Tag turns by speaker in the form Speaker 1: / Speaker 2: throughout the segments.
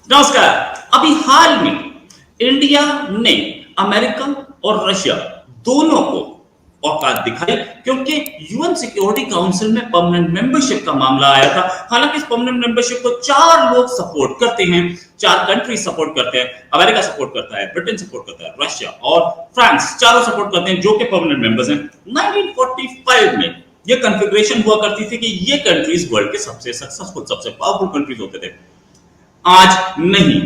Speaker 1: नमस्कार। अभी हाल में इंडिया ने अमेरिका और रशिया दोनों को औकात दिखाई, क्योंकि यूएन सिक्योरिटी काउंसिल में परमानेंट मेंबरशिप का मामला आया था। हालांकि इस परमानेंट मेंबरशिप को चार लोग सपोर्ट करते हैं, चार कंट्री सपोर्ट करते हैं। अमेरिका सपोर्ट करता है, ब्रिटेन सपोर्ट करता है, रशिया और फ्रांस चारों सपोर्ट करते हैं, जो कि परमानेंट मेंबर्स हैं। 1945 में ये कॉन्फ़िगरेशन हुआ करती थी कि ये कंट्रीज वर्ल्ड के सबसे सक्सेसफुल, सबसे पावरफुल कंट्रीज होते थे। आज नहीं,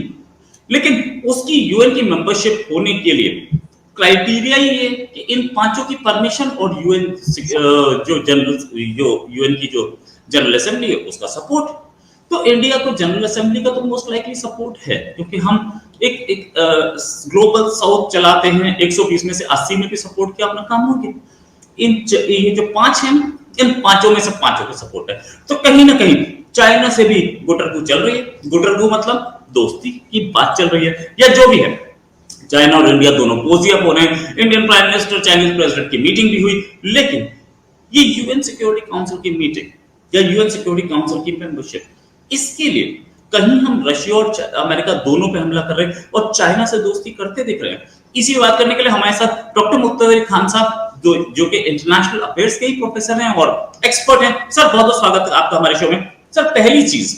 Speaker 1: लेकिन उसकी यूएन की मेंबरशिप होने के लिए क्राइटेरिया ये है कि इन पांचों की परमिशन और यूएन जो जनरल जो यूएन की जो जनरल असेंबली है उसका सपोर्ट। तो इंडिया को जनरल असेंबली का तो मोस्ट लाइकली सपोर्ट है, क्योंकि हम एक ग्लोबल साउथ चलाते हैं। 120 में से 80 में भी सपोर्ट किया, अपना काम हो गया। ये जो पांच हैं, इन पांचों में से पांचों का सपोर्ट है। तो कहीं ना कहीं चाइना से भी गुटरगू चल रही है। गुटरगू मतलब दोस्ती की बात चल रही है, या जो भी है। चाइना और इंडिया दोनों कोजी अप हो रहे हैं। Indian prime minister Chinese president की मीटिंग भी हुई, लेकिन ये यूएन सिक्योरिटी काउंसिल की मीटिंग या यूएन सिक्योरिटी काउंसिल की मेंबरशिप, इसके लिए कहीं हम रशिया और अमेरिका दोनों पे हमला कर रहे हैं और चाइना से दोस्ती करते दिख रहे हैं। इसी बात करने के लिए हमारे साथ डॉक्टर मुक्तादिर खान साहब, जो कि इंटरनेशनल अफेयर्स के ही प्रोफेसर हैं और एक्सपर्ट हैं। सर, बहुत बहुत स्वागत है आपका हमारे शो में। सर, पहली चीज,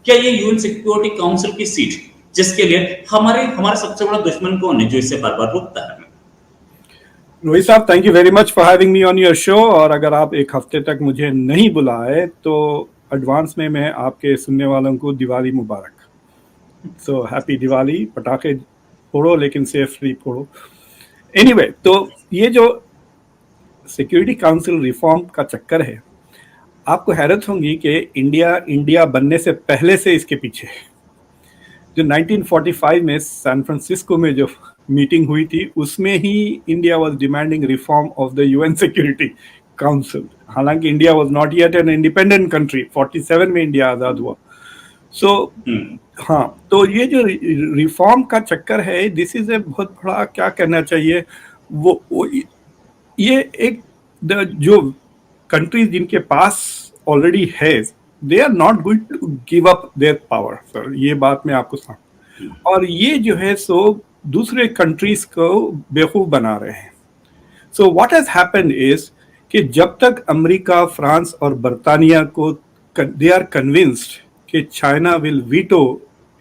Speaker 1: क्या ये यूएन सिक्योरिटी काउंसिल की सीट, जिसके लिए हमारे हमारा सबसे बड़ा दुश्मन कौन है जो इससे बार बार रुकता है?
Speaker 2: रोहित साहब, thank you very much for having me on your show. और अगर आप एक हफ्ते तक मुझे नहीं बुलाए तो एडवांस में मैं आपके सुनने वालों को दिवाली मुबारक। So happy Diwali. पटाखे फोड़ो लेकिन सेफली फोड़ो। एनीवे, तो ये जो सिक्योरिटी काउंसिल रिफॉर्म का चक्कर है, आपको हैरत होगी कि इंडिया बनने से पहले से इसके पीछे है। जो 1945 में सैन फ्रांसिस्को में जो मीटिंग हुई थी, उसमें ही India was demanding reform of the UN security council. हालांकि India was not yet an independent country. 47 में इंडिया आजाद हुआ। सो हाँ, तो ये जो रिफॉर्म का चक्कर है, दिस इज ए बहुत बड़ा, क्या कहना चाहिए, वो ये एक जो कंट्रीज जिनके पास ऑलरेडी है, they are not going to give up their power. Sir, ये बात मैं आपको और ये जो है सो दूसरे कंट्रीज को बेवकूफ बना रहे हैं। So what has happened is कि जब तक अमेरिका, फ्रांस और बर्तानिया को दे आर कन्विंस्ड कि China will veto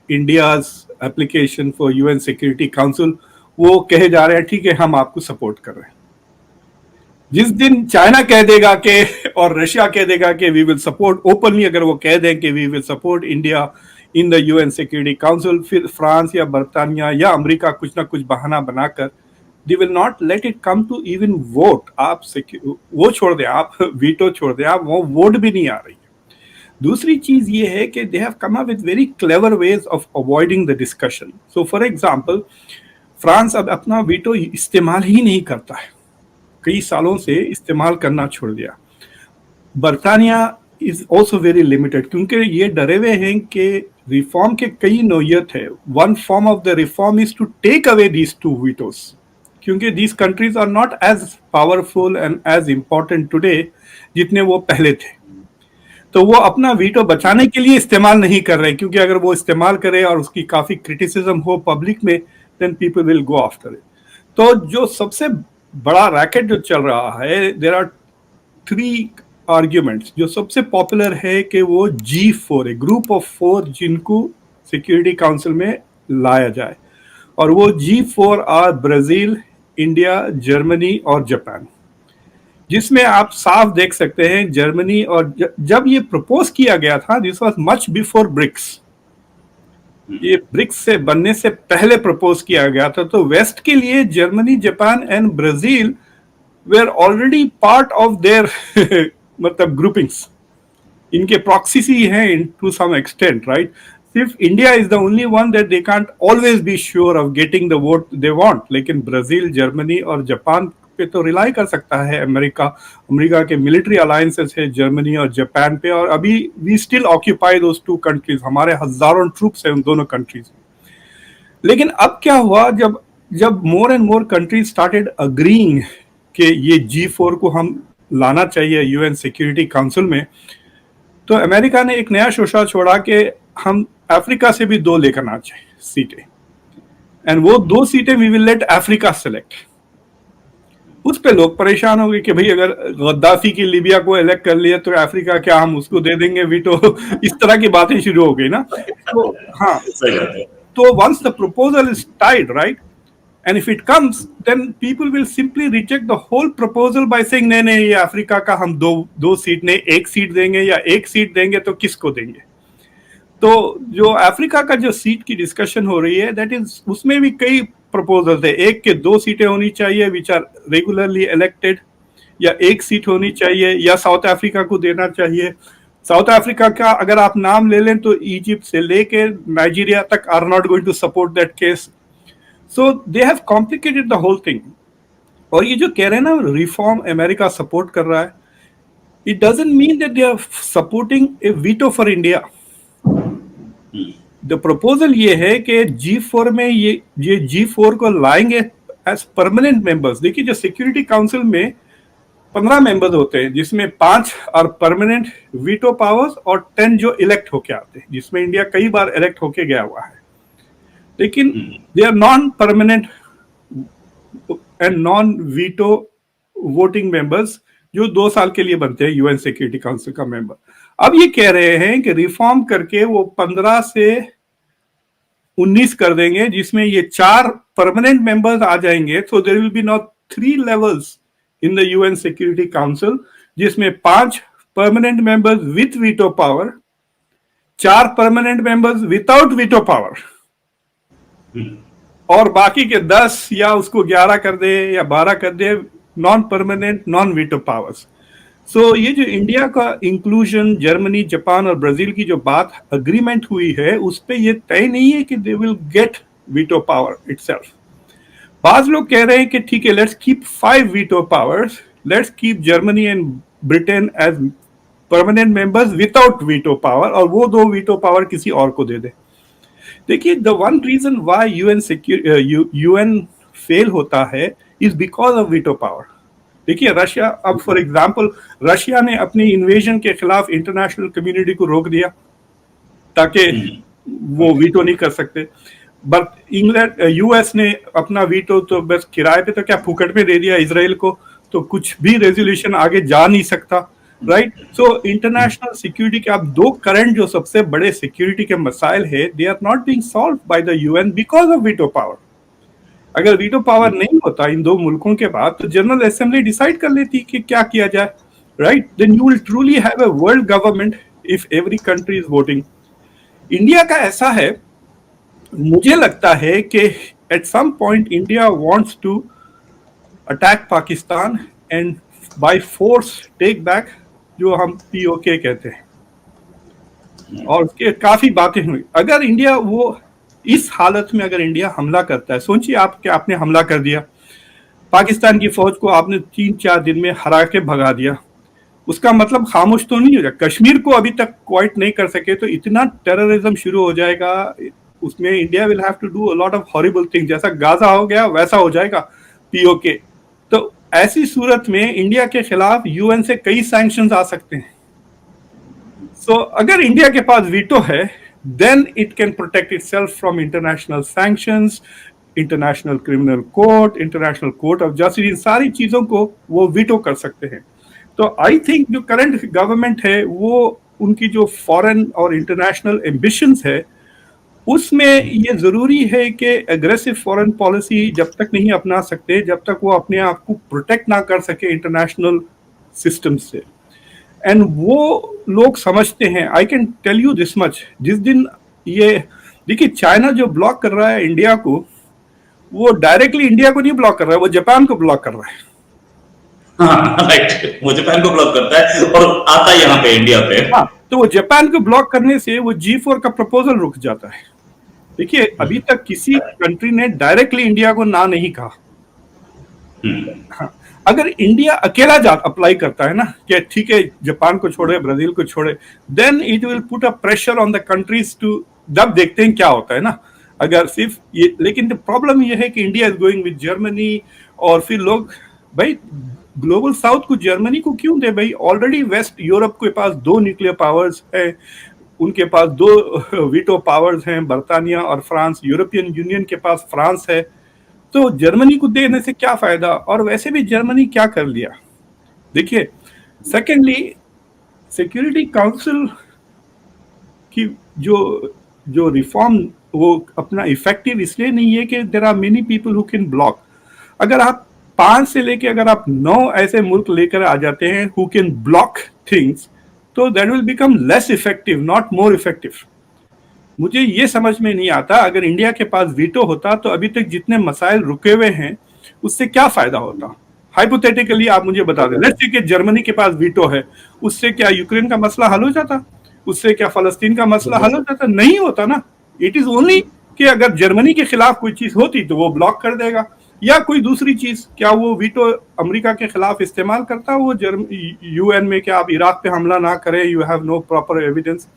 Speaker 2: India's application for UN security council, वो कहे जा रहे हैं ठीक है, हम आपको सपोर्ट कर रहे हैं। जिस दिन चाइना कह देगा कि और रशिया कह देगा कि वी विल सपोर्ट ओपनली, अगर वो कह दें कि we will support India in the UN security council, फिर फ्रांस या बर्तानिया या अमेरिका कुछ ना कुछ बहाना बनाकर they will not let it come to even vote. आप वो छोड़ दें, आप वीटो छोड़ दें, आप वो वोट भी नहीं आ रही है। दूसरी चीज ये है कि they have come up with very clever ways of avoiding the discussion. So for example, France अब अपना वीटो इस्तेमाल ही नहीं करता है, कई सालों से इस्तेमाल करना छोड़ दिया। बर्तानिया इज ऑल्सो वेरी लिमिटेड, क्योंकि ये डरे हुए हैं कि रिफॉर्म के कई नोयत है। One form of the reform is to take away these two vetoes, क्योंकि these countries are not as powerful and as important today जितने वो पहले थे। तो वो अपना वीटो बचाने के लिए इस्तेमाल नहीं कर रहे, क्योंकि अगर वो इस्तेमाल करे और उसकी काफी क्रिटिसिज्म हो पब्लिक में, then people will go after it. तो जो सबसे बड़ा रैकेट जो चल रहा है, देयर आर 3 आर्ग्यूमेंट्स। जो सबसे पॉपुलर है कि वो G4 है, ग्रुप ऑफ 4 जिनको सिक्योरिटी काउंसिल में लाया जाए, और वो G4 are Brazil, India, Germany और जापान। जिसमें आप साफ देख सकते हैं जर्मनी, और जब ये प्रपोज किया गया था, this was much before BRICS. ये ब्रिक्स से बनने से पहले प्रपोज किया गया था। तो वेस्ट के लिए Germany, Japan and Brazil were already part of their मतलब ग्रुपिंग्स, इनके प्रॉक्सीज ही हैं टू सम एक्सटेंट, राइट। सिर्फ India is the only one that they can't always be sure of getting the vote they want, लेकिन Brazil, Germany और Japan पे तो rely कर सकता है अमेरिका के मिलिट्री अलायंसेस है जर्मनी और जापान पे, और अभी we still occupy those 2 countries. हमारे हजारों ट्रूप्स हैं उन दोनों कंट्रीज में। लेकिन अब क्या हुआ, जब more and more countries started agreeing कि ये G4 को हम लाना चाहिए यूएन सिक्योरिटी काउंसिल में, तो अमेरिका ने एक नया शोशा छोड़ा कि हम अफ्रीका से भी 2 लेकर आना चाहिए सीटें, एंड वो 2 सीटें we will let Africa select. उस पे लोग परेशान हो गए कि भाई अगर गद्दाफी की लीबिया को इलेक्ट कर लिया तो अफ्रीका क्या हम उसको दे देंगे वीटो। इस तरह की बातें शुरू हो गई ना। तो हाँ,
Speaker 1: सही बात है।
Speaker 2: तो once the proposal is tied, right, and if it comes, then people will simply reject the whole proposal by saying नहीं नहीं, ये अफ्रीका का हम दो सीट नहीं 1 सीट देंगे, या 1 सीट देंगे तो किसको देंगे। तो जो अफ्रीका का जो सीट की डिस्कशन हो रही है, दैट इज, उसमें भी कई प्रपोजल थे। 1 के 2 सीटें होनी चाहिए विच आर रेगुलरली इलेक्टेड, या 1 सीट होनी चाहिए, या साउथ अफ्रीका को देना चाहिए। साउथ अफ्रीका का अगर आप नाम ले लें तो इजिप्ट से लेके नाइजीरिया तक are not going to support that case. So they have complicated the whole thing. और ये जो कह रहे हैं ना रिफॉर्म अमेरिका सपोर्ट कर रहा है, it doesn't mean that they are supporting a veto for India. The proposal ये है कि G4 में ये G4 को लाएंगे एज परमानेंट मेंबर्स। देखिए, जो सिक्योरिटी काउंसिल में 15 मेंबर्स होते हैं, जिसमें 5 और परमानेंट वीटो पावर्स और 10 जो इलेक्ट होके आते हैं, जिसमें इंडिया कई बार इलेक्ट होके गया हुआ है। लेकिन they are non permanent and non veto voting members, जो 2 साल के लिए बनते हैं यूएन सिक्योरिटी काउंसिल का मेंबर। अब ये कह रहे हैं कि रिफॉर्म करके वो 15 से 19 कर देंगे, जिसमें ये 4 परमानेंट मेंबर्स आ जाएंगे। So there will be now 3 levels in the UN security council, जिसमें 5 permanent members with veto power, 4 permanent members without veto power, और बाकी के 10 या उसको 11 कर दे या 12 कर दे non permanent non veto powers. So ये जो इंडिया का इंक्लूजन, जर्मनी, जापान और ब्राजील की जो बात अग्रीमेंट हुई है, उस पे ये तय नहीं है कि they will get veto power itself. बाज लोग कह रहे हैं कि ठीक है, let's keep 5 veto powers, let's keep Germany and Britain as permanent members without veto power, और वो 2 वीटो पावर किसी और को दे दे। देखिए, the one reason why UN fail होता है is because of veto power. देखिए, रशिया, अब फॉर एग्जांपल रशिया ने अपनी इन्वेजन के खिलाफ इंटरनेशनल कम्युनिटी को रोक दिया ताकि वो वीटो नहीं कर सकते। बट इंग्लैंड, यूएस ने अपना वीटो तो बस किराए पे तो क्या फुकट में दे दिया इजराइल को, तो कुछ भी रेजोल्यूशन आगे जा नहीं सकता, राइट। सो इंटरनेशनल सिक्योरिटी के अब 2 करंट जो सबसे बड़े सिक्योरिटी के मसाइल है, they are not being solved by the UN because of veto power. अगर वीटो पावर नहीं होता इन 2 मुल्कों के बाद, तो जनरल असेंबली डिसाइड कर लेती कि क्या किया जाए, right. Then you will truly have a world government if every country is voting. India का ऐसा है, मुझे लगता है कि at some point India wants to attack Pakistan and by force take back जो हम पीओके कहते हैं, और उसके काफी बातें हुई। अगर इंडिया वो इस हालत में अगर इंडिया हमला करता है, सोचिए आप कि आपने हमला कर दिया, पाकिस्तान की फौज को आपने 3-4 दिन में हरा के भगा दिया, उसका मतलब खामोश तो नहीं हो जाएगा। कश्मीर को अभी तक क्वाइट नहीं कर सके तो इतना टेररिज्म शुरू हो जाएगा, उसमें India will have to do a lot of horrible thing. जैसा गाजा हो गया वैसा हो जाएगा पीओके। तो ऐसी सूरत में इंडिया के खिलाफ यूएन से कई सैंक्शंस आ सकते हैं। सो अगर इंडिया के पास वीटो है, then it can protect itself from international sanctions, international criminal court, international court of justice, इन सारी चीजों को वो वीटो कर सकते हैं। तो आई थिंक जो करंट गवर्नमेंट है, वो उनकी जो फॉरेन और इंटरनेशनल एम्बिशंस है, उसमें ये जरूरी है कि एग्रेसिव फॉरेन पॉलिसी जब तक नहीं अपना सकते, जब तक वो अपने आप को प्रोटेक्ट ना कर सके इंटरनेशनल सिस्टम से। एंड वो लोग समझते हैं, I can tell you this much, जिस दिन ये देखिए चाइना जो ब्लॉक कर रहा है इंडिया को, वो डायरेक्टली इंडिया को नहीं ब्लॉक कर रहा है, वो जापान को ब्लॉक कर रहा है।
Speaker 1: हाँ, राइट, वो जापान को ब्लॉक करता है और आता है यहाँ पे इंडिया पे।
Speaker 2: हाँ, तो वो जापान को ब्लॉक करने से वो G4 का प्रपोजल रुक जाता है। देखिए, अभी तक किसी कंट्री ने डायरेक्टली इंडिया को ना नहीं कहा। हाँ, अगर इंडिया अकेला अप्लाई करता है ना कि ठीक है जापान को छोड़े, ब्राजील को छोड़े, then it will put a pressure on the countries to, जब देखते हैं क्या होता है ना। अगर सिर्फ ये, लेकिन प्रॉब्लम ये है कि India is going with Germany, और फिर लोग भाई ग्लोबल साउथ को जर्मनी को क्यों दे भाई, ऑलरेडी वेस्ट यूरोप के पास 2 न्यूक्लियर पावर्स है, उनके पास 2 वीटो पावर्स हैं, बर्तानिया और फ्रांस। यूरोपियन यूनियन के पास फ्रांस है। तो जर्मनी को देने से क्या फायदा, और वैसे भी जर्मनी क्या कर लिया। देखिए, सेकेंडली, सिक्योरिटी काउंसिल की जो जो रिफॉर्म वो अपना इफेक्टिव इसलिए नहीं है कि there are many people who can block. अगर आप 5 से लेके अगर आप 9 ऐसे मुल्क लेकर आ जाते हैं हु कैन ब्लॉक थिंग्स, तो that will become less effective, not more effective. मुझे ये समझ में नहीं आता, अगर इंडिया के पास वीटो होता तो अभी तक जितने मसाइल रुके हुए हैं उससे क्या फायदा होता। हाइपोथेटिकली आप मुझे बता दें, लेट्स से कि जर्मनी के पास वीटो है, उससे क्या यूक्रेन का मसला हल हो जाता? उससे क्या फलस्तीन का मसला हल हो जाता? नहीं होता ना। इट इज ओनली कि अगर जर्मनी के खिलाफ कोई चीज होती तो वो ब्लॉक कर देगा, या कोई दूसरी चीज। क्या वो वीटो अमेरिका के खिलाफ इस्तेमाल करता वो यूएन में कि आप इराक पे हमला ना करें, you have no proper evidence.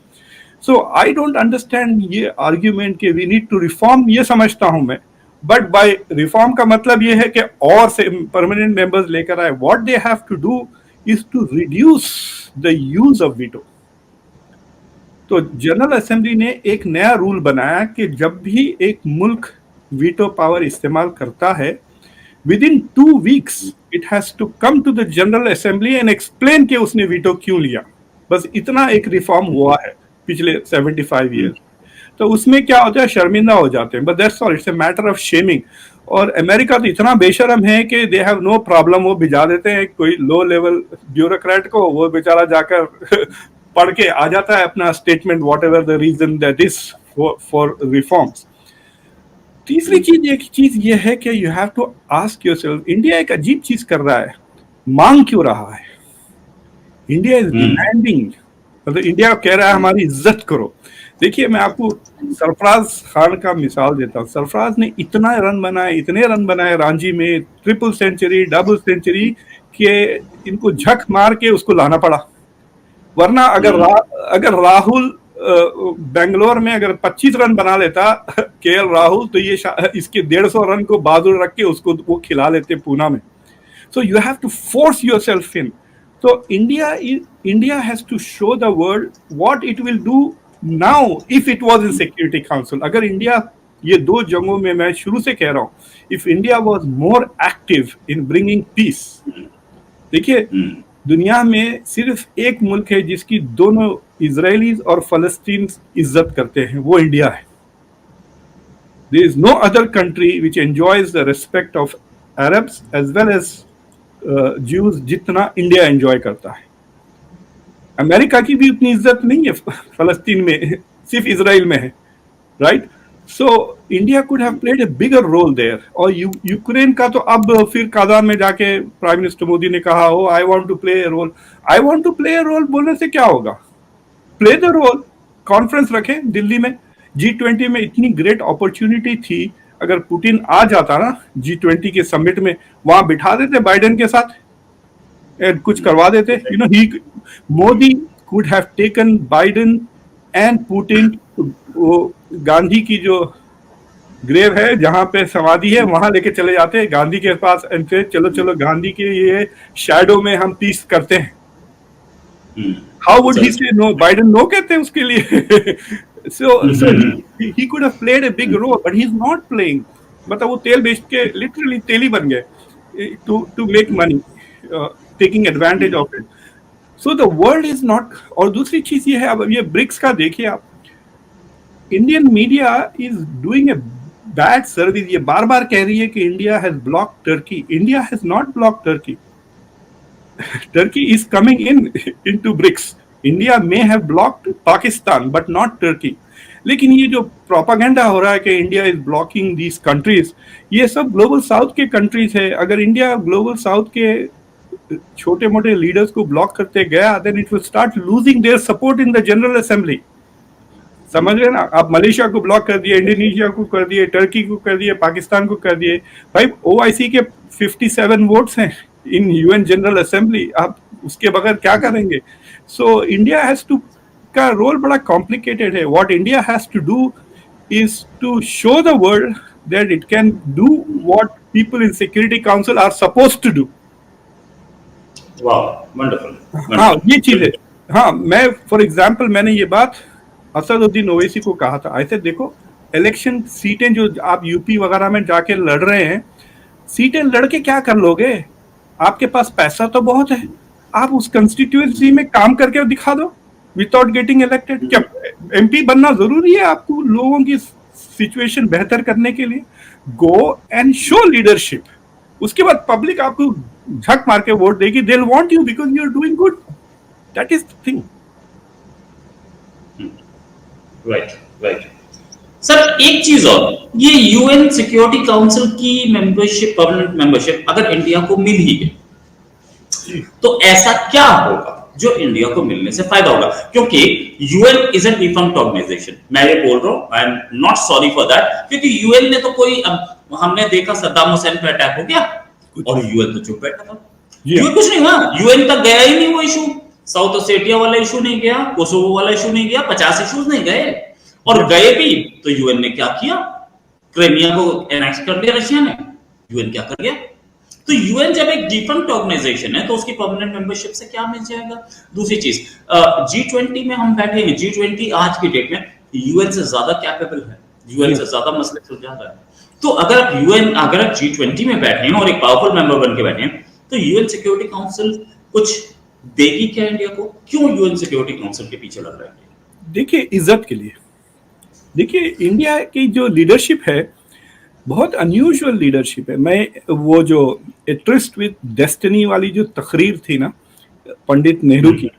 Speaker 2: So I don't understand ये आर्ग्यूमेंट कि वी नीड टू रिफॉर्म, ये समझता हूं मैं, बट बाय रिफॉर्म का मतलब ये है कि और से परमानेंट मेंबर्स लेकर आए। What they have to do is to reduce the use of veto. तो जनरल असेंबली ने एक नया रूल बनाया कि जब भी एक मुल्क वीटो पावर इस्तेमाल करता है, within 2 weeks it has to come to the general assembly and explain कि उसने वीटो क्यों लिया। बस इतना एक रिफॉर्म हुआ है पिछले 75 ईयर। तो उसमें क्या होता है, शर्मिंदा हो जाते हैं, but that's all, it's a matter of shaming. और अमेरिका तो इतना बेशरम है कि दे हैव नो प्रॉब्लम, वो भिजा देते हैं कोई लो लेवल ब्यूरोक्रेट को, वो बेचारा जाकर पढ़ के आ जाता है अपना statement, whatever the reason that is for reforms. तीसरी चीज, एक चीज ये है कि you have to ask yourself, India एक अजीब चीज कर रहा है, मांग क्यों रहा है? इंडिया इज डिमांडिंग, मतलब इंडिया कह रहा है हमारी इज्जत करो। देखिए, मैं आपको सरफराज खान का मिसाल देता हूँ। सरफराज ने इतना रन बनाए, इतने रन बनाए रांची में, ट्रिपल सेंचुरी, डबल सेंचुरी, कि इनको झक मार के उसको लाना पड़ा। वरना अगर राहुल बेंगलोर में अगर 25 रन बना लेता केएल राहुल, तो ये इसके 150 रन को बाजू रख के उसको वो खिला लेते पूना में। So you have to force yourself in. तो India has to show the world what it will do now if it was in security council. अगर इंडिया ये 2 जंगों में, मैं शुरू से कह रहा हूं, if India was more active in bringing peace. देखिए, दुनिया में सिर्फ एक मुल्क है जिसकी दोनों इजरायलीज और फलस्तीन इज्जत करते हैं, वो इंडिया है। There is no other country which enjoys the respect of Arabs as well as Jews जितना इंडिया एंजॉय करता है। अमेरिका की भी उतनी इज्जत नहीं है फलस्तीन में, सिर्फ इजराइल में है, right? So India could have played a bigger role there. और यूक्रेन का तो अब फिर काजान में जाके प्राइम मिनिस्टर मोदी ने कहा, हो I want to play a role. I want to play a role बोलने से क्या होगा? Play the role. कॉन्फ्रेंस रखें दिल्ली में, G20 में इतनी ग्रेट अपॉर्चुनिटी थी। अगर पुतिन आ जाता ना G20 के समिट में, वहां बिठा देते बाइडेन के साथ, कुछ करवा देते। You know, Modi could have taken Biden and Putin, वो गांधी की जो ग्रेव है जहां पे समाधि है वहां लेके चले जाते हैं गांधी के पास, एंड फिर चलो चलो गांधी के ये शैडो में हम पीस करते हैं। हाउ वुड ही से नो? बाइडेन नो कहते हैं उसके लिए। so he could have played a big role, but he's not playing. मतलब वो तेल बेच के लिटरली तेली बन गए to make money, taking advantage of it. So the world is not. और दूसरी चीज ये है, अब ये ब्रिक्स का देखिए आप, Indian media is doing a bad service. ये बार बार कह रही है कि India has blocked Turkey. India has not blocked Turkey. Turkey is coming into BRICS. India may have blocked Pakistan but not Turkey. लेकिन ये जो प्रोपागेंडा हो रहा है कि India is blocking these countries, ये सब ग्लोबल साउथ के कंट्रीज है। अगर इंडिया ग्लोबल साउथ के छोटे मोटे लीडर्स को ब्लॉक करते गया, then it will start losing their support in the general assembly. समझ रहे ना आप? मलेशिया को ब्लॉक कर दिए, इंडोनेशिया को कर दिए, टर्की को कर दिए, पाकिस्तान को कर दिए। भाई OIC के 57 वोट्स हैं इन UN जनरल असेंबली, आप उसके बगैर क्या करेंगे? सो इंडिया हैज टू, का रोल बड़ा कॉम्प्लिकेटेड है। What India has to do is to show the world that it can do what people in security council are supposed to do.
Speaker 1: वाह, wonderful.
Speaker 2: हाँ, ये चीज है। हाँ, मैं फॉर एग्जाम्पल मैंने ये बात असदुद्दीन ओवैसी को कहा था, ऐसे देखो इलेक्शन सीटें जो आप यूपी वगैरह में जाके लड़ रहे हैं, सीटें लड़के क्या कर लोगे? आपके पास पैसा तो बहुत है, आप उस कंस्टिट्यूएंसी में काम करके दिखा दो विदाउट गेटिंग इलेक्टेड। क्या एमपी बनना जरूरी है आपको लोगों की सिचुएशन बेहतर करने के लिए? गो एंड शो लीडरशिप, उसके बाद पब्लिक आपको झक मार के वोट देगी, they will want you because you are doing good. That is the thing.
Speaker 1: Right right. Sir एक चीज और, ये यूएन सिक्योरिटी काउंसिल की मेंबरशिप, परमानेंट मेंबरशिप अगर इंडिया को मिल ही गई तो ऐसा क्या होगा जो इंडिया को मिलने से फायदा होगा? क्योंकि UN is an defunct organisation, मैं ये बोल रहा हूं, I am not sorry for that, क्योंकि यूएन ने तो कोई, हमने देखा सद्दाम हुसैन पे अटैक हो गया और यूएन तो चुप बैठा था, यूएन कुछ नहीं हुआ, यूएन तक गया ही नहीं वो इशू, साउथ ओसेटिया वाला इशू नहीं गया, कोसोवो वाला इशू नहीं गया, 50 इश्यूज नहीं गए, और गए भी तो यूएन ने क्या किया? क्रीमिया को एनेक्स कर दिया रशिया ने। यूएन क्या कर गया? तो यूएन जब एक डिफंक्ट ऑर्गेनाइजेशन है तो उसकी परमानेंट मेंबरशिप से क्या मिल जाएगा? दूसरी चीज, G20 में हम बैठे हैं, G20 आज की डेट में यूएन से ज्यादा कैपेबल है, यूएन से ज्यादा मसले सुलझा रहा है। तो अगर आप G20 में बैठे हैं और एक पावरफुल मेंबर बन के बैठे हैं, तो यूएन सिक्योरिटी काउंसिल कुछ देगी क्या इंडिया को? क्यों यूएन सिक्योरिटी काउंसिल के पीछे लग रहा है?
Speaker 2: देखिए, इज्जत के लिए। देखिए, इंडिया की जो लीडरशिप है बहुत अनयूजुअल लीडरशिप है। मैं वो जो ए ट्रिस्ट विद डेस्टिनी वाली जो तकरीर थी ना पंडित नेहरू की,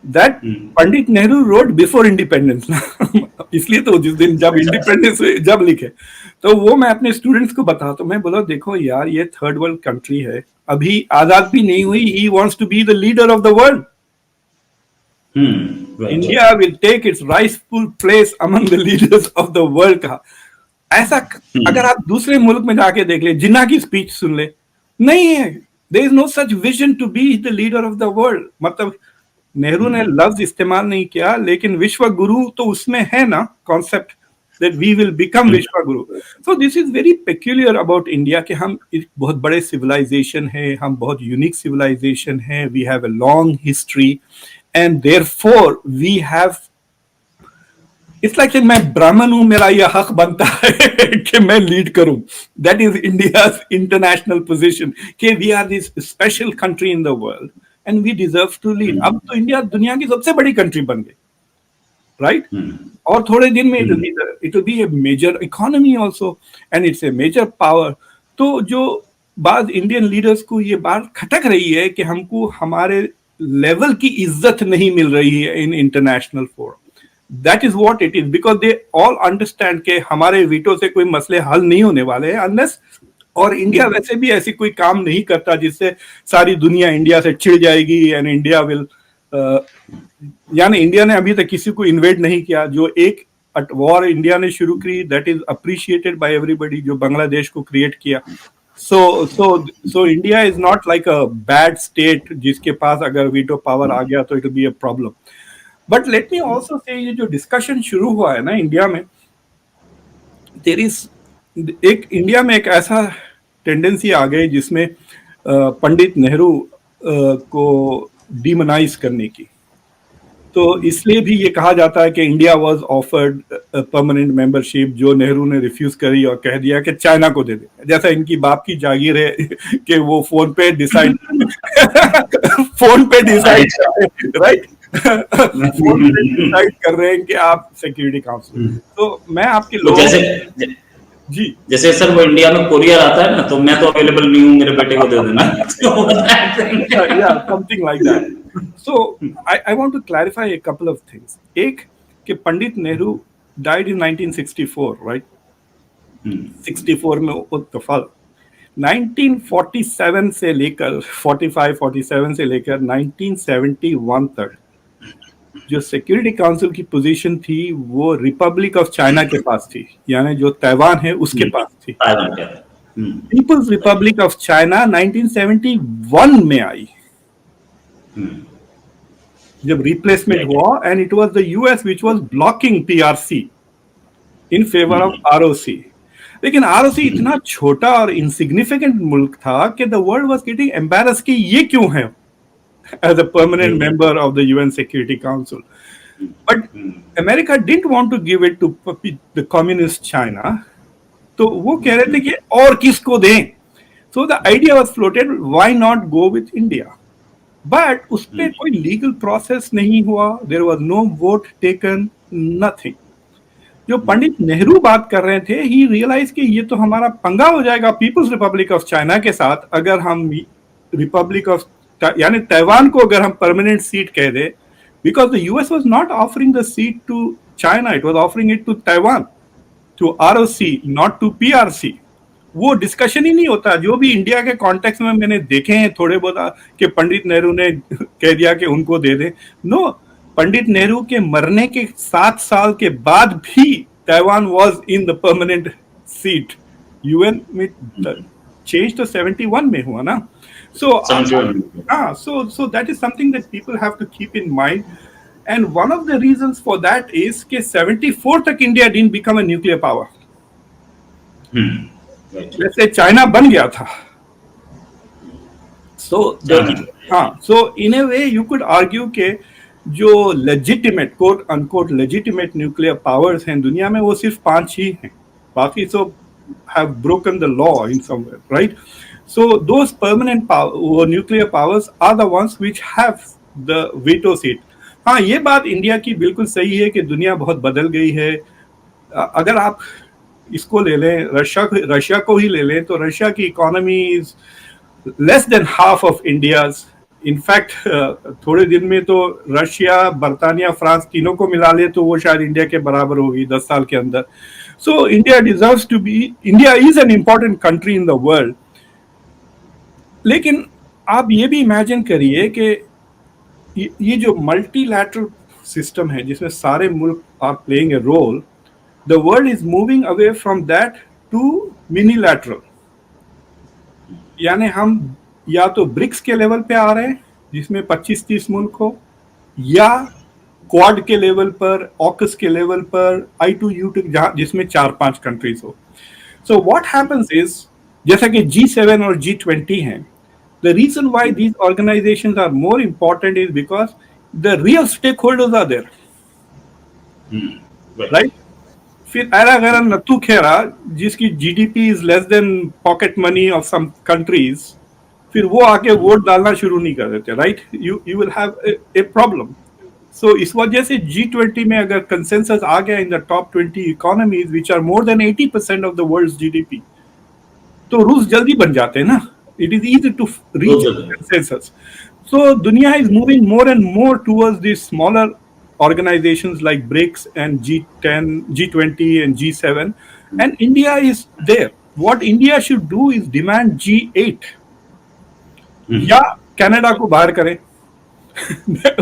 Speaker 2: that Pandit Nehru road before independence ना इसलिए तो जिस दिन जब इंडिपेंडेंस जब लिखे, तो वो मैं अपने स्टूडेंट्स को बताता, तो मैं बोला देखो यार, ये थर्ड वर्ल्ड कंट्री है, अभी आजाद भी नहीं हुई, he wants to be the leader of the world. India will take its rightful place among the leaders of the world. का ऐसा अगर आप दूसरे मुल्क में जाके देख ले, जिन्ना की स्पीच सुन ले, नहीं है, there is no such vision to be the leader of the world. मतलब नेहरू ने लफ्ज इस्तेमाल नहीं किया, लेकिन विश्व गुरु तो उसमें है ना concept, that we will become vishwa guru. So this is very peculiar about India कि हम एक बहुत बड़े सिविलाइजेशन है, हम बहुत यूनिक सिविलाइजेशन है, we have a long history and therefore we have, it's like मैं ब्राह्मण हूं, मेरा यह हक बनता है कि मैं लीड करूं। That is India's international position कि we are this special country in the world and we deserve to lead. अब तो इंडिया दुनिया की सबसे बड़ी कंट्री बन गई, राइट? और थोड़े दिन में it will be a major economy also and it's a major power. तो जो बाद इंडियन लीडर्स को ये बात खटक रही है कि हमको हमारे लेवल की इज्जत नहीं मिल रही है in international forum, that is what it is, because they all understand कि हमारे वीटो से कोई मसले हल नहीं होने वाले हैं unless, और इंडिया वैसे भी ऐसी कोई काम नहीं करता जिससे सारी दुनिया इंडिया से चिढ़ जाएगी एंड इंडिया विल, यानी इंडिया ने अभी तक किसी को इन्वेड नहीं किया। जो एक वॉर इंडिया ने शुरू की, that is appreciated by everybody, जो बांग्लादेश को क्रिएट किया। so India is not like a bad state जिसके पास अगर वीटो पावर आ गया तो it will be a problem. But let me also say, ये जो डिस्कशन शुरू हुआ है ना इंडिया में, देयर इज एक इंडिया में एक ऐसा टेंडेंसी आ गई जिसमें पंडित नेहरू को डिमोनाइज करने की। तो इसलिए भी ये कहा जाता है कि India was offered permanent membership, जो नेहरू ने रिफ्यूज करी और कह दिया कि चाइना को दे दे, जैसा इनकी बाप की जागीर है कि वो फोन पे डिसाइड राइट डिसाइड कर रहे हैं कि आप सिक्योरिटी काउंसिल। तो मैं आपके लोग
Speaker 1: जैसे सर वो इंडिया में कोरियर आता है ना, तो मैं तो अवेलेबल नहीं हूँ, मेरे बेटे को दे देना।
Speaker 2: Something like that. So I want to clarify a couple of things. एक कि Pandit Nehru died in 1964, right? 64 में उत्तफल 1947 से लेकर 45-47 से लेकर 1971 तक जो सिक्योरिटी काउंसिल की पोजीशन थी वो रिपब्लिक ऑफ चाइना के पास थी, यानी जो ताइवान है उसके पास थी। पीपल्स रिपब्लिक ऑफ चाइना 1971 में आई जब रिप्लेसमेंट हुआ, and it was the US which was blocking PRC in favour of ROC. लेकिन आरओसी इतना छोटा और इनसिग्निफिकेंट मुल्क था कि the world was getting embarrass कि ये क्यों है as a permanent member of the UN security council. But America didn't want to give it to the communist China. तो वो कह रहे थे कि और किसको दें. So the idea was floated, why not go with India? But उस पे कोई legal process नहीं हुआ. There was no vote taken, nothing. जो पंडित नेहरू बात कर रहे थे, he realized कि ये तो हमारा पंगा हो जाएगा पीपल्स रिपब्लिक ऑफ चाइना के साथ अगर हम रिपब्लिक ऑफ यानी ताइवान को अगर हम परमानेंट सीट कह दे, because the US was not offering the seat to China, it was offering it to Taiwan, to ROC, not to PRC. वो डिस्कशन ही नहीं होता. जो भी इंडिया के कॉन्टेक्स्ट में मैंने देखे हैं थोड़े बहुत कि पंडित नेहरू ने कह दिया कि उनको दे दे. नो, पंडित नेहरू के मरने के 7 साल के बाद भी Taiwan was in the permanent seat. UN में चेंज तो 71 में हुआ ना. So that is something that people have to keep in mind. And one of the reasons for that is कि 74 तक India didn't become a nuclear power. जैसे China बन गया था. So in a way you could argue कि जो legitimate quote unquote legitimate nuclear powers हैं दुनिया में वो सिर्फ 5 ही हैं. बाकी सब have broken the law in somewhere, right? So those permanent power, nuclear powers are the ones which have the veto seat. हाँ, ये बात इंडिया की बिल्कुल सही है कि दुनिया बहुत बदल गई है. अगर आप इसको ले लें, रशिया को ही ले लें, तो रशिया की economy is less than half of India's. In fact थोड़े दिन में तो रशिया, बर्तानिया, फ्रांस तीनों को मिला ले तो वो शायद इंडिया के बराबर होगी 10 साल के अंदर. So India deserves to be, India is an important country in the world. लेकिन आप ये भी इमेजिन करिए कि ये जो मल्टीलैटरल सिस्टम है जिसमें सारे मुल्क are playing a role, the world is moving away from that to minilateral. यानी हम या तो ब्रिक्स के लेवल पे आ रहे हैं जिसमें 25-30 मुल्क हो, या क्वाड के लेवल पर, ऑकस के लेवल पर, I2U2 जिसमें 4-5 कंट्रीज हो. सो व्हाट हैपेंस इज, जैसा कि G7 और G20 हैं, the reason why these organizations are more important is because the real stakeholders are there. Right? फिर ऐरा गैरा नत्थू खेरा जिसकी GDP is less than pocket money of some countries, फिर वो आके vote डालना शुरू नहीं कर देते, right? You will have a problem. So इस वजह से G20 में अगर consensus आ गया in the top 20 economies which are more than 80% of the world's GDP, तो रूल्स जल्दी बन जाते हैं ना. It is easy to reach consensus. So दुनिया is moving more and more towards these smaller organizations like BRICS and G10, G20 and G7, and India is there. What India should do is demand G8 या Canada को बाहर करें.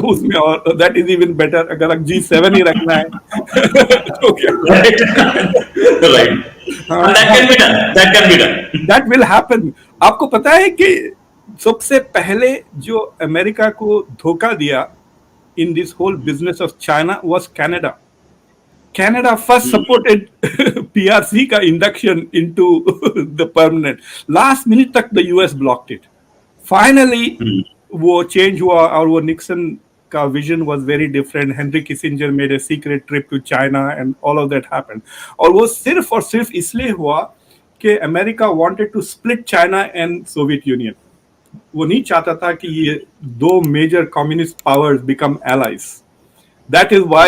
Speaker 2: उसमें और that is even better. अगर G7 ही रखना है तो क्या?
Speaker 1: Right. That can be done. That can be done.
Speaker 2: That will happen. आपको पता है कि सबसे पहले जो अमेरिका को धोखा दिया in this whole business of China was Canada. Canada first supported PRC का induction into the permanent. Last minute तक the US blocked it. Finally वो change हुआ और वो Nixon का vision was very different. Henry Kissinger made a secret trip to China and all of that happened. और वो सिर्फ और सिर्फ इसलिए हुआ कि America wanted to split China and Soviet Union. वो नहीं चाहता था कि ये दो major communist powers become allies. That is why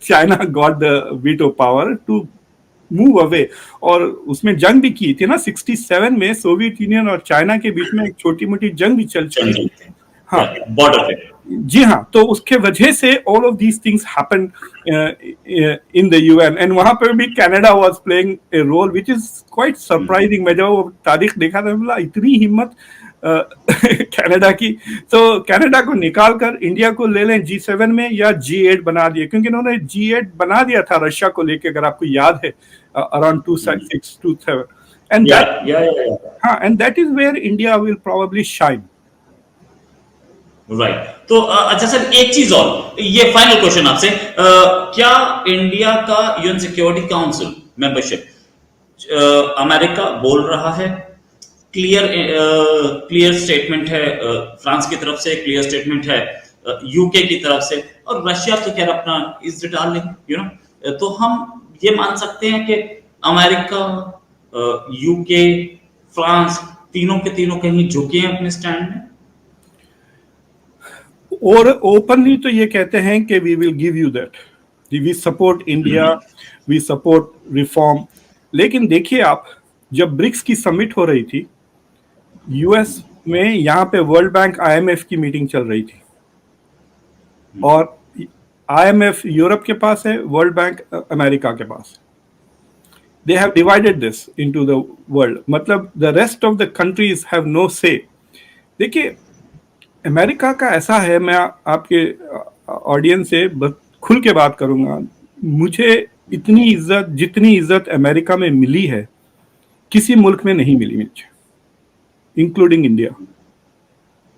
Speaker 2: China got the veto power to move away. और उसमें जंग भी की थी ना 67 में. सोवियत यूनियन और चाइना के बीच में एक छोटी मोटी जंग भी चल चुकी थी. हाँ,
Speaker 1: बॉर्डर पे. जी
Speaker 2: हाँ, तो उसके वजह से all of these things happened in the UN, and वहाँ पे भी Canada was playing a role which is quite surprising. मैं जब वो तारीख देखा था बोला इतनी हिम्मत कनाडा की. तो कनाडा को निकाल कर इंडिया को ले लें G7 में या G8 बना दिए, क्योंकि इन्होंने G8 बना दिया था रशिया को लेके, अगर आपको याद है, around 2006-2007, and and that is where India will probably shine.
Speaker 1: Right. तो अच्छा सर, एक चीज और, ये फाइनल क्वेश्चन आपसे, क्या इंडिया का UN security council membership America बोल रहा है? क्लियर स्टेटमेंट है फ्रांस की तरफ से, क्लियर स्टेटमेंट है यूके की तरफ से. और रशिया तो खैर अपना इज डार्लिंग, यू नो। तो हम ये मान सकते हैं कि अमेरिका, यूके, फ्रांस, तीनों के तीनों कहीं झुके हैं अपने स्टैंड में।
Speaker 2: और ओपनली तो ये कहते हैं कि we will give you that, we support India, we support reform. लेकिन देखिए आप, जब ब्रिक्स की समिट हो रही थी यूएस में, यहाँ पे वर्ल्ड बैंक आईएमएफ की मीटिंग चल रही थी, और आईएमएफ यूरोप के पास है, वर्ल्ड बैंक अमेरिका के पास। They have divided this into the world, मतलब the rest of the countries have no say. देखिए अमेरिका का ऐसा है, मैं आपके ऑडियंस से खुल के बात करूंगा, मुझे इतनी इज्जत, जितनी इज्जत अमेरिका में मिली है किसी मुल्क में नहीं मिली मुझे, including India.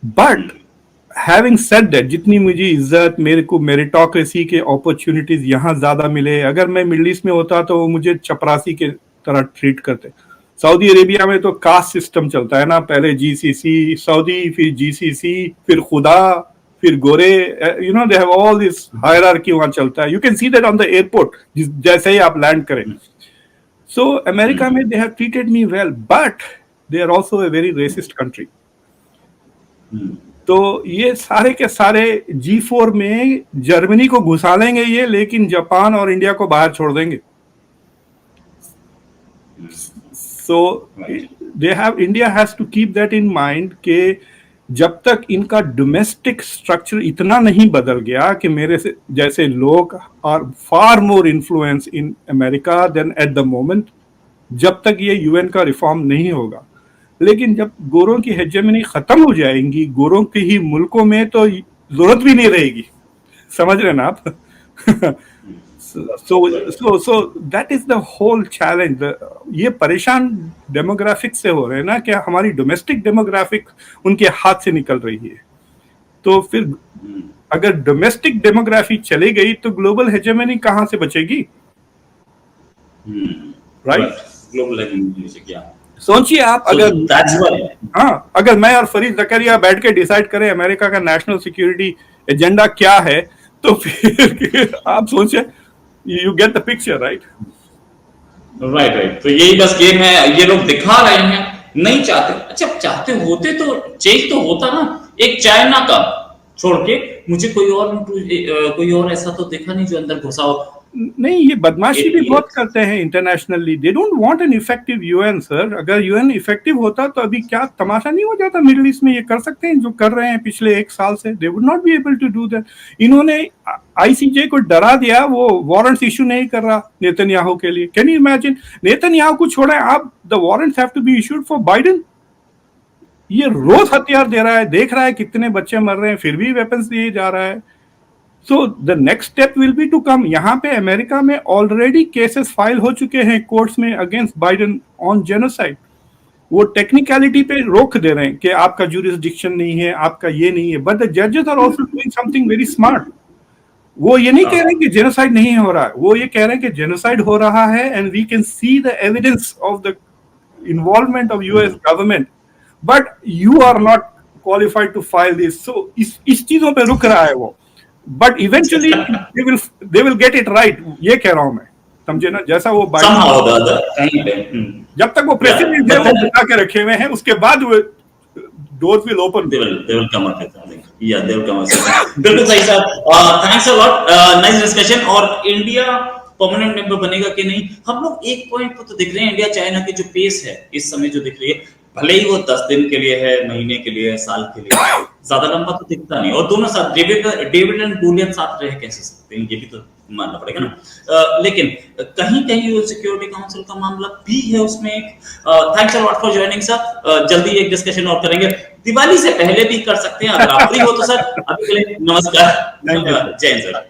Speaker 2: But having said that, जितनी मुझे इज्जत, मेरे को मेरिटोक्रेसी के अपॉर्चुनिटीज यहाँ ज्यादा मिले, अगर मैं मिडिल ईस्ट में होता तो वो मुझे चपरासी के तरह ट्रीट करते। सऊदी अरेबिया में तो कास्ट सिस्टम चलता है ना, पहले जीसीसी सऊदी, फिर जीसीसी, फिर खुदा, फिर गोरे, you know, they have all this hierarchy वहां चलता है। You can see that on the airport, जैसे ही आप लैंड करें। सो अमेरिका में they have treated me well, but they are also a very racist country. तो ये सारे के सारे G4 में जर्मनी को घुसा लेंगे ये, लेकिन जापान और इंडिया को बाहर छोड़ देंगे। So India has to keep that in mind कि जब तक इनका डोमेस्टिक स्ट्रक्चर इतना नहीं बदल गया कि मेरे से जैसे लोग are far more influence in America than at the moment, जब तक ये यूएन का रिफॉर्म नहीं होगा। लेकिन जब गोरों की हेजेमनी खत्म हो जाएंगी गोरों के ही मुल्कों में, तो जरूरत भी नहीं रहेगी। समझ रहे ना आप? So that is the whole challenge. ये परेशान डेमोग्राफिक से हो रहे हैं ना, कि हमारी डोमेस्टिक डेमोग्राफिक उनके हाथ से निकल रही है। तो फिर अगर डोमेस्टिक डेमोग्राफी चली गई तो ग्लोबल हेजेमनी कहाँ से बचेगी? राइट,
Speaker 1: ग्लोबल हेजेमनी से क्या
Speaker 2: सोचिए आप। अगर मैं और फरीद ज़करिया बैठ के डिसाइड करें अमेरिका का नेशनल सिक्योरिटी एजेंडा क्या है, तो फिर आप सोचिए, you get the picture, right?
Speaker 1: right. तो यही बस गेम है, ये लोग दिखा रहे हैं, नहीं चाहते। अच्छा, चाहते होते तो चेंज तो होता ना। एक चाइना का छोड़ के मुझे कोई और ऐसा तो देखा नहीं जो अंदर घुसा हो।
Speaker 2: नहीं, ये बदमाशी भी बहुत करते हैं internationally. They don't want an effective UN sir. अगर यूएन इफेक्टिव होता तो अभी क्या तमाशा नहीं हो जाता मिडिल ईस्ट में। ये कर सकते हैं जो कर रहे हैं पिछले 1 साल से। They would not be able to do that. इन्होंने आईसीजे को डरा दिया, वो वारंट्स इशू नहीं कर रहा नेतन्याहू के लिए। Can you imagine? नेतन्याहू को छोड़े आप, the warrants have to be issued for Biden. ये रोज हथियार दे रहा है, देख रहा है कितने बच्चे मर रहे हैं, फिर भी वेपन्स दिए जा रहा है। So the next step will be to come. यहाँ पे अमेरिका में ऑलरेडी केसेस फाइल हो चुके हैं कोर्ट्स में अगेंस्ट बाइडेन ऑन जेनोसाइड। वो टेक्निकलिटी पे रोक दे रहे हैं कि आपका जुरिसडिक्शन नहीं है, आपका ये नहीं है। बट द जजेस are also doing something very smart. वो ये नहीं कह रहे कि जेनोसाइड नहीं हो रहा है, वो ये कह रहे हैं कि जेनोसाइड हो रहा है and we can see the evidence of the involvement of US government, but you are not qualified to file this. So इस चीजों पे रुक रहा है वो। But eventually they will get it right, ये कह रहा हूं मैं, समझे ना? जैसा वो जब तक वो प्रेसिडेंट है वो बता के रखे हुए हैं, उसके बाद वो doors will open.
Speaker 1: They will come up with something. Yeah, they will come up with something. बिल्कुल सही sir. Thanks a lot. Nice discussion. और इंडिया परमानेंट मेंबर बनेगा कि नहीं, हम लोग एक पॉइंट पर तो देख रहे हैं। इंडिया चाइना की जो पेस है इस समय जो दिख रही है, भले ही वो 10 दिन के लिए है, महीने के लिए है, साल के लिए, ज्यादा लंबा तो दिखता नहीं। और दोनों साथ डेविड एंड गोलियत साथ रह कैसे सकते हैं, ये भी तो मानना पड़ेगा ना। लेकिन कहीं कहीं सिक्योरिटी काउंसिल का मामला भी है उसमें एक। Thanks a lot for joining sir. जल्दी एक डिस्कशन और करेंगे, दिवाली से पहले भी कर सकते हैं अगर आप फ्री हो तो सर। अभी के लिए नमस्कार, जय हिंद सर।